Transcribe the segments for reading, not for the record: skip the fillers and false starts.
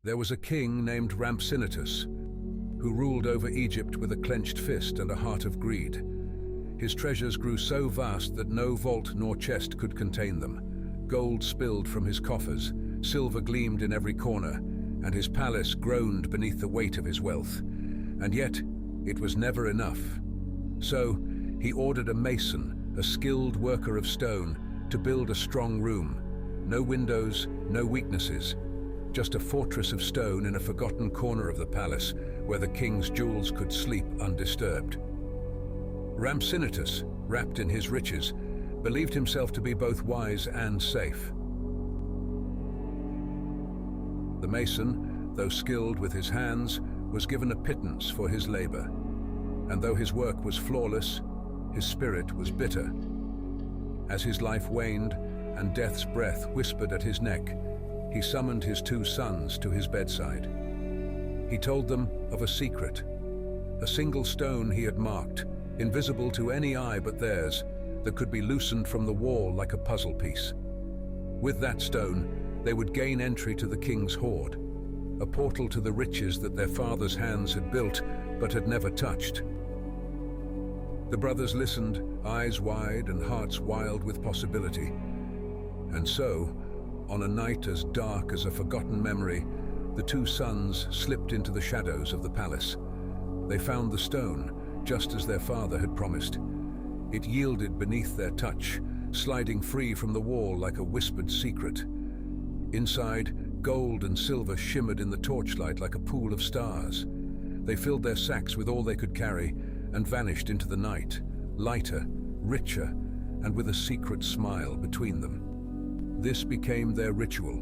There was a king named Rhampsinitus, who ruled over Egypt with a clenched fist and a heart of greed. His treasures grew so vast that no vault nor chest could contain them. Gold spilled from his coffers, silver gleamed in every corner, and his palace groaned beneath the weight of his wealth. And yet, it was never enough. So, he ordered a mason, a skilled worker of stone, to build a strong room. No windows, no weaknesses, just a fortress of stone in a forgotten corner of the palace where the king's jewels could sleep undisturbed. Rhampsinitus, wrapped in his riches, believed himself to be both wise and safe. The mason, though skilled with his hands, was given a pittance for his labor. And though his work was flawless, his spirit was bitter. As his life waned and death's breath whispered at his neck, he summoned his two sons to his bedside. He told them of a secret, a single stone he had marked, invisible to any eye but theirs, that could be loosened from the wall like a puzzle piece. With that stone, they would gain entry to the king's hoard, a portal to the riches that their father's hands had built but had never touched. The brothers listened, eyes wide and hearts wild with possibility. And so, on a night as dark as a forgotten memory, the two sons slipped into the shadows of the palace. They found the stone, just as their father had promised. It yielded beneath their touch, sliding free from the wall like a whispered secret. Inside, gold and silver shimmered in the torchlight like a pool of stars. They filled their sacks with all they could carry and vanished into the night, lighter, richer, and with a secret smile between them. This became their ritual.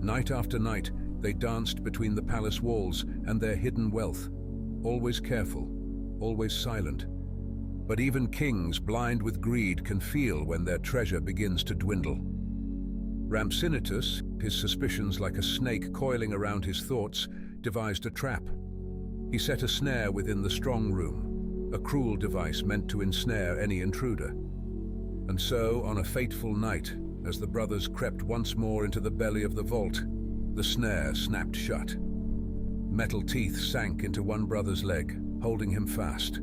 Night after night, they danced between the palace walls and their hidden wealth, always careful, always silent. But even kings blind with greed can feel when their treasure begins to dwindle. Rhampsinitus, his suspicions like a snake coiling around his thoughts, devised a trap. He set a snare within the strong room, a cruel device meant to ensnare any intruder. And so, on a fateful night, as the brothers crept once more into the belly of the vault, the snare snapped shut. Metal teeth sank into one brother's leg, holding him fast.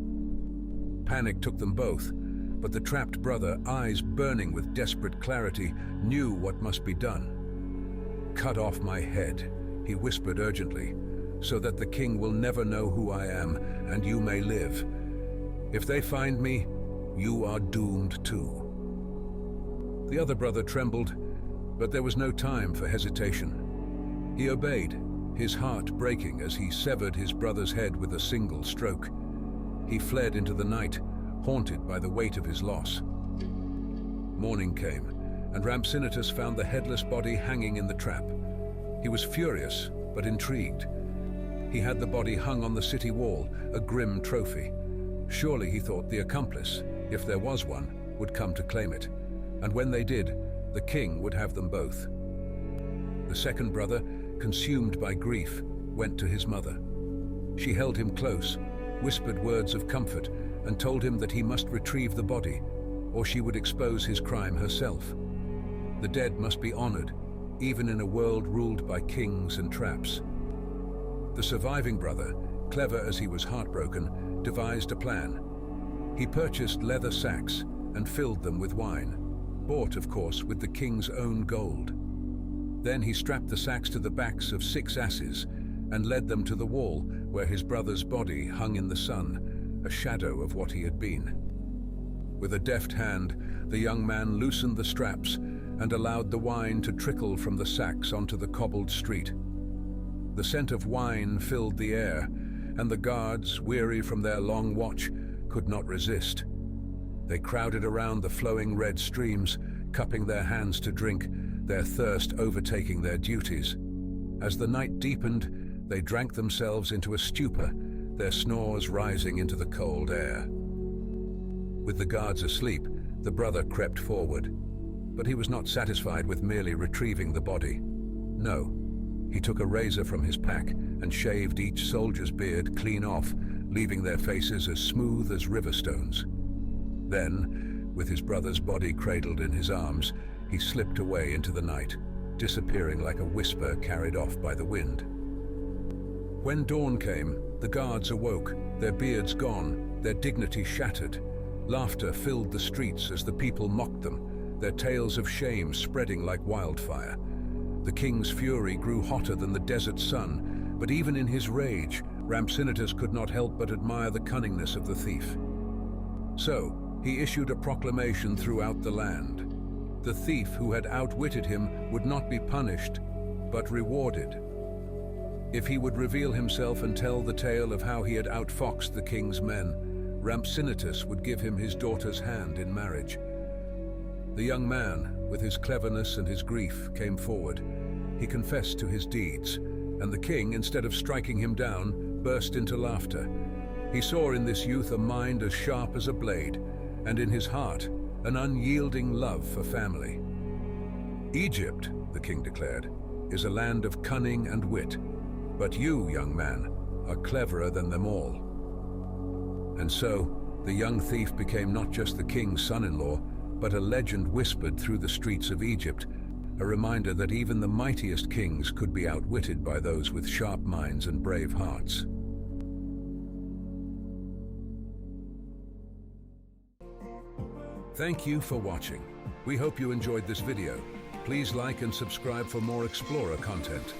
Panic took them both, but the trapped brother, eyes burning with desperate clarity, knew what must be done. "Cut off my head," he whispered urgently, "so that the king will never know who I am, and you may live. If they find me, you are doomed too." The other brother trembled, but there was no time for hesitation. He obeyed, his heart breaking as he severed his brother's head with a single stroke. He fled into the night, haunted by the weight of his loss. Morning came, and Rhampsinitus found the headless body hanging in the trap. He was furious, but intrigued. He had the body hung on the city wall, a grim trophy. Surely, he thought, the accomplice, if there was one, would come to claim it. And when they did, the king would have them both. The second brother, consumed by grief, went to his mother. She held him close, whispered words of comfort, and told him that he must retrieve the body, or she would expose his crime herself. The dead must be honored, even in a world ruled by kings and traps. The surviving brother, clever as he was heartbroken, devised a plan. He purchased leather sacks and filled them with wine, bought, of course, with the king's own gold. Then he strapped the sacks to the backs of 6 asses and led them to the wall where his brother's body hung in the sun, a shadow of what he had been. With a deft hand, the young man loosened the straps and allowed the wine to trickle from the sacks onto the cobbled street. The scent of wine filled the air, and the guards, weary from their long watch, could not resist. They crowded around the flowing red streams, cupping their hands to drink, their thirst overtaking their duties. As the night deepened, they drank themselves into a stupor, their snores rising into the cold air. With the guards asleep, the brother crept forward. But he was not satisfied with merely retrieving the body. No, he took a razor from his pack and shaved each soldier's beard clean off, leaving their faces as smooth as river stones. Then, with his brother's body cradled in his arms, he slipped away into the night, disappearing like a whisper carried off by the wind. When dawn came, the guards awoke, their beards gone, their dignity shattered. Laughter filled the streets as the people mocked them, their tales of shame spreading like wildfire. The king's fury grew hotter than the desert sun, but even in his rage, Rhampsinitus could not help but admire the cunningness of the thief. So, he issued a proclamation throughout the land. The thief who had outwitted him would not be punished, but rewarded. If he would reveal himself and tell the tale of how he had outfoxed the king's men, Rhampsinitus would give him his daughter's hand in marriage. The young man, with his cleverness and his grief, came forward. He confessed to his deeds, and the king, instead of striking him down, burst into laughter. He saw in this youth a mind as sharp as a blade, and in his heart, an unyielding love for family. Egypt, the king declared, is a land of cunning and wit, but you, young man, are cleverer than them all. And so, the young thief became not just the king's son-in-law, but a legend whispered through the streets of Egypt, a reminder that even the mightiest kings could be outwitted by those with sharp minds and brave hearts. Thank you for watching. We hope you enjoyed this video. Please like and subscribe for more Explorer content.